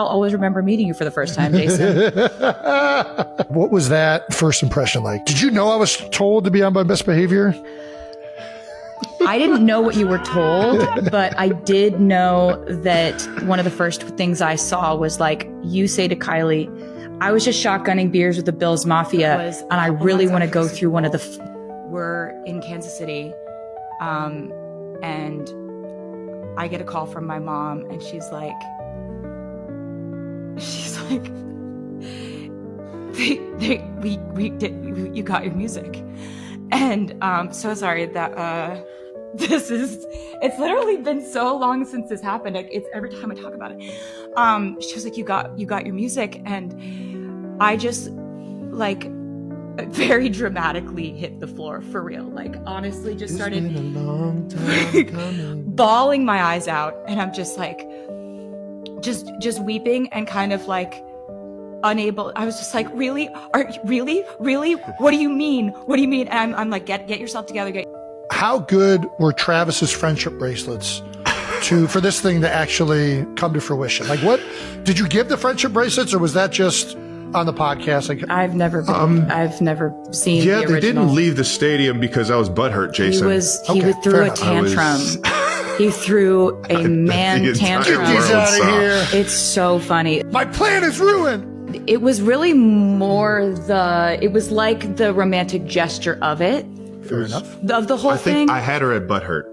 I'll always remember meeting you for the first time, Jason. What was that first impression like? Did you know I was told to be on my best behavior? I didn't know what you were told, but I did know that one of the first things I saw was like you say to Kylie, I was just shotgunning beers with the Bills Mafia, and I really want to go through one of the... We're in Kansas City, and I get a call from my mom, and she's like, you got your music. And so sorry that it's literally been so long since this happened. It's every time I talk about it. She was like, you got your music. And I just like very dramatically hit the floor for real. Like honestly just started a long time coming. bawling my eyes out. And I'm just like, just weeping and kind of like unable. I was just like, really? What do you mean? And I'm like, get yourself together. How good were Travis's friendship bracelets for this thing to actually come to fruition? Like, what did you give the friendship bracelets, or was that just on the podcast? Like, I've never seen. Yeah, the they original. didn't leave the stadium because I was butthurt, Jason. He threw a tantrum. He threw a man tantrum. Get these out of here. It's so funny. My plan is ruined. It was really more it was like the romantic gesture of it. Fair enough. Of the whole I thing. think I had her at butthurt.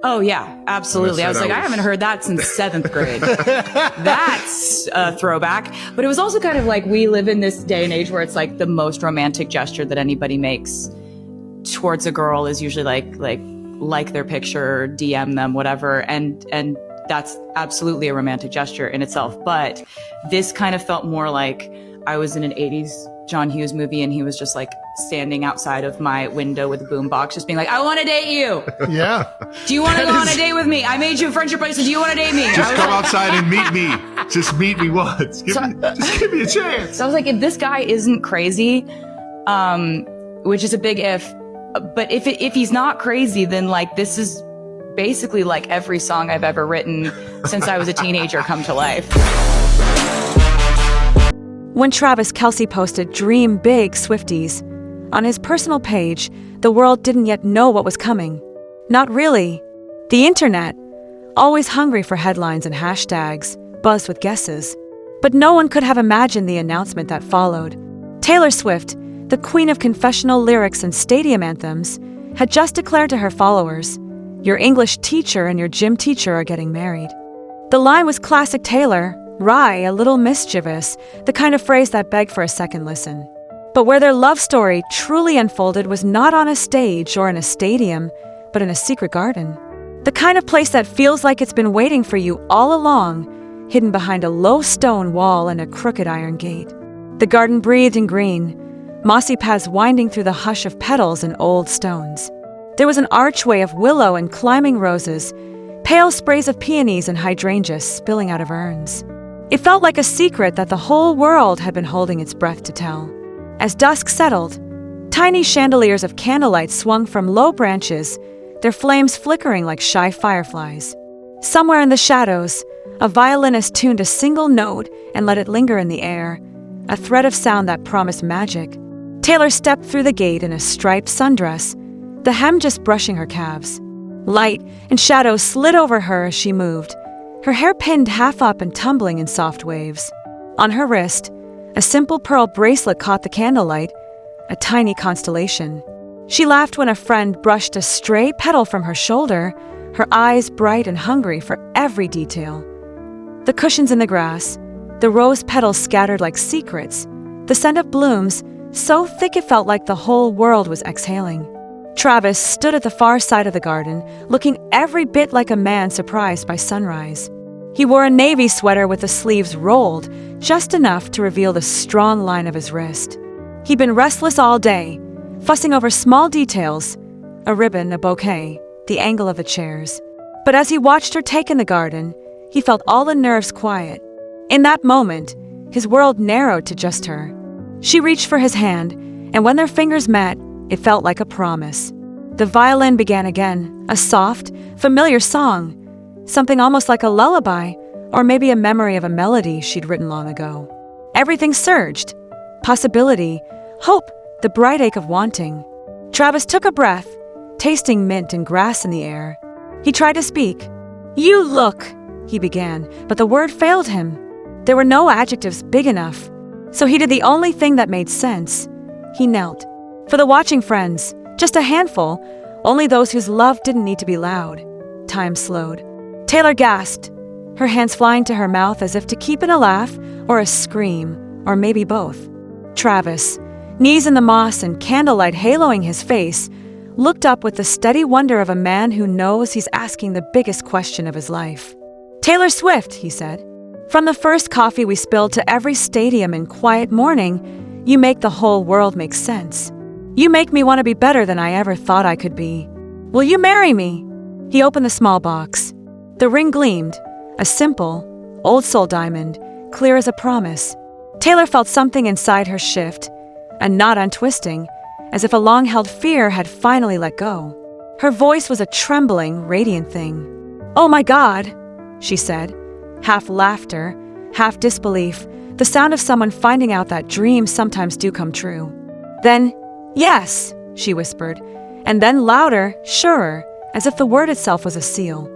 Oh yeah, absolutely. I was like, I haven't heard that since 7th grade. That's a throwback. But it was also kind of like, we live in this day and age where it's like the most romantic gesture that anybody makes towards a girl is usually like their picture, DM them, whatever. And that's absolutely a romantic gesture in itself. But this kind of felt more like I was in an 80s John Hughes movie and he was just like standing outside of my window with a boombox just being like, I want to date you. Yeah. Do you want to go on a date with me? I made you a friendship bracelet. Do you want to date me? Just come outside and meet me. Just meet me once. Just give me a chance. So I was like, if this guy isn't crazy, which is a big if, but if he's not crazy, then like this is basically like every song I've ever written since I was a teenager come to life. When Travis Kelce posted Dream Big Swifties on his personal page, the world didn't yet know what was coming. Not really. The internet, always hungry for headlines and hashtags, buzzed with guesses. But no one could have imagined the announcement that followed. Taylor Swift, the queen of confessional lyrics and stadium anthems, had just declared to her followers, "Your English teacher and your gym teacher are getting married." The line was classic Taylor, wry, a little mischievous, the kind of phrase that begged for a second listen. But where their love story truly unfolded was not on a stage or in a stadium, but in a secret garden. The kind of place that feels like it's been waiting for you all along, hidden behind a low stone wall and a crooked iron gate. The garden breathed in green, mossy paths winding through the hush of petals and old stones. There was an archway of willow and climbing roses, pale sprays of peonies and hydrangeas spilling out of urns. It felt like a secret that the whole world had been holding its breath to tell. As dusk settled, tiny chandeliers of candlelight swung from low branches, their flames flickering like shy fireflies. Somewhere in the shadows, a violinist tuned a single note and let it linger in the air, a thread of sound that promised magic. Taylor stepped through the gate in a striped sundress, the hem just brushing her calves. Light and shadow slid over her as she moved, her hair pinned half up and tumbling in soft waves. On her wrist, a simple pearl bracelet caught the candlelight, a tiny constellation. She laughed when a friend brushed a stray petal from her shoulder, her eyes bright and hungry for every detail. The cushions in the grass, the rose petals scattered like secrets, the scent of blooms so thick it felt like the whole world was exhaling. Travis stood at the far side of the garden, looking every bit like a man surprised by sunrise. He wore a navy sweater with the sleeves rolled, just enough to reveal the strong line of his wrist. He'd been restless all day, fussing over small details, a ribbon, a bouquet, the angle of the chairs. But as he watched her take in the garden, he felt all the nerves quiet. In that moment, his world narrowed to just her. She reached for his hand, and when their fingers met, it felt like a promise. The violin began again, a soft, familiar song, something almost like a lullaby, or maybe a memory of a melody she'd written long ago. Everything surged. Possibility, hope, the bright ache of wanting. Travis took a breath, tasting mint and grass in the air. He tried to speak. "You look," he began, but the word failed him. There were no adjectives big enough, so he did the only thing that made sense. He knelt. For the watching friends, just a handful, only those whose love didn't need to be loud. Time slowed. Taylor gasped, her hands flying to her mouth as if to keep in a laugh or a scream, or maybe both. Travis, knees in the moss and candlelight haloing his face, looked up with the steady wonder of a man who knows he's asking the biggest question of his life. "Taylor Swift," he said. "From the first coffee we spilled to every stadium and quiet morning, you make the whole world make sense. You make me want to be better than I ever thought I could be. Will you marry me?" He opened the small box. The ring gleamed, a simple, old-soul diamond, clear as a promise. Taylor felt something inside her shift, a knot untwisting, as if a long-held fear had finally let go. Her voice was a trembling, radiant thing. "Oh my God," she said, half laughter, half disbelief, the sound of someone finding out that dreams sometimes do come true. Then, "Yes," she whispered, and then louder, surer, as if the word itself was a seal.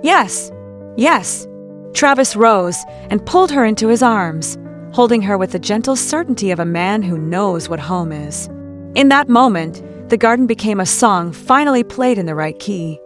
"Yes, yes." Travis rose and pulled her into his arms, holding her with the gentle certainty of a man who knows what home is. In that moment, the garden became a song finally played in the right key.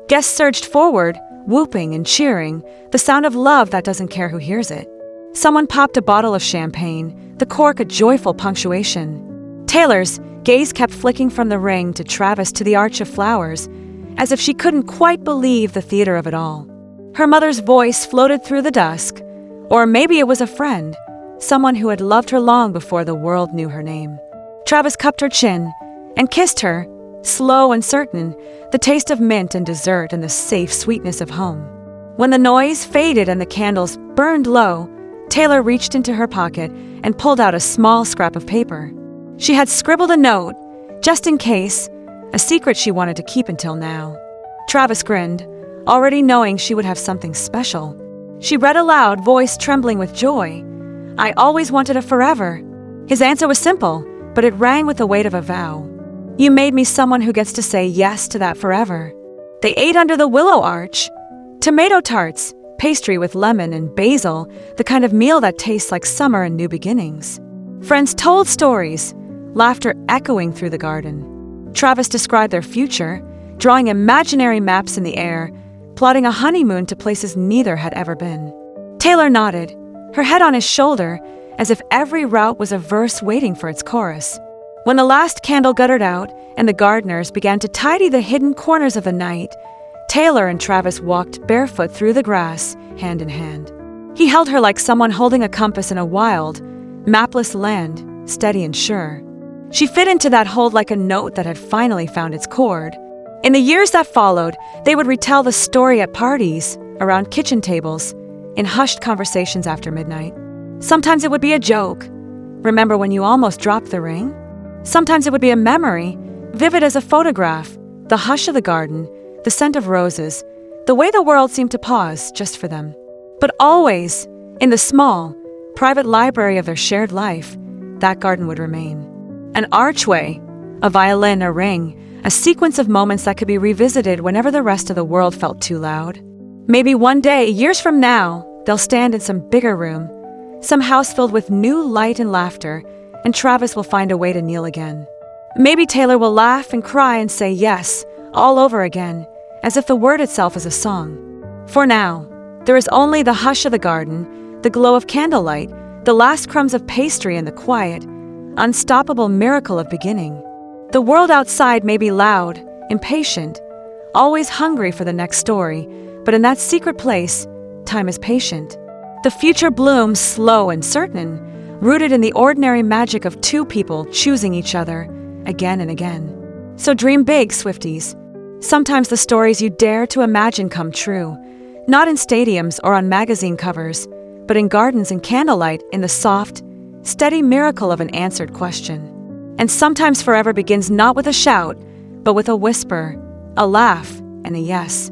Guests surged forward, whooping and cheering, the sound of love that doesn't care who hears it. Someone popped a bottle of champagne, the cork a joyful punctuation. Taylor's gaze kept flicking from the ring to Travis to the arch of flowers, as if she couldn't quite believe the theater of it all. Her mother's voice floated through the dusk, or maybe it was a friend, someone who had loved her long before the world knew her name. Travis cupped her chin and kissed her, slow and certain, the taste of mint and dessert and the safe sweetness of home. When the noise faded and the candles burned low, Taylor reached into her pocket and pulled out a small scrap of paper. She had scribbled a note, just in case, a secret she wanted to keep until now. Travis grinned, already knowing she would have something special. She read aloud, voice trembling with joy. "I always wanted a forever." His answer was simple, but it rang with the weight of a vow. "You made me someone who gets to say yes to that forever." They ate under the willow arch. Tomato tarts, pastry with lemon and basil, the kind of meal that tastes like summer and new beginnings. Friends told stories, laughter echoing through the garden. Travis described their future, drawing imaginary maps in the air, plotting a honeymoon to places neither had ever been. Taylor nodded, her head on his shoulder, as if every route was a verse waiting for its chorus. When the last candle guttered out and the gardeners began to tidy the hidden corners of the night, Taylor and Travis walked barefoot through the grass, hand in hand. He held her like someone holding a compass in a wild, mapless land, steady and sure. She fit into that hold like a note that had finally found its chord. In the years that followed, they would retell the story at parties, around kitchen tables, in hushed conversations after midnight. Sometimes it would be a joke. "Remember when you almost dropped the ring?" Sometimes it would be a memory, vivid as a photograph, the hush of the garden, the scent of roses, the way the world seemed to pause just for them. But always, in the small, private library of their shared life, that garden would remain. An archway, a violin, a ring, a sequence of moments that could be revisited whenever the rest of the world felt too loud. Maybe one day, years from now, they'll stand in some bigger room, some house filled with new light and laughter, and Travis will find a way to kneel again. Maybe Taylor will laugh and cry and say yes, all over again, as if the word itself is a song. For now, there is only the hush of the garden, the glow of candlelight, the last crumbs of pastry and the quiet, unstoppable miracle of beginning. The world outside may be loud, impatient, always hungry for the next story, but in that secret place, time is patient. The future blooms slow and certain, rooted in the ordinary magic of two people choosing each other again and again. So dream big, Swifties. Sometimes the stories you dare to imagine come true, not in stadiums or on magazine covers, but in gardens and candlelight, in the soft, steady miracle of an answered question. And sometimes forever begins not with a shout, but with a whisper, a laugh, and a yes.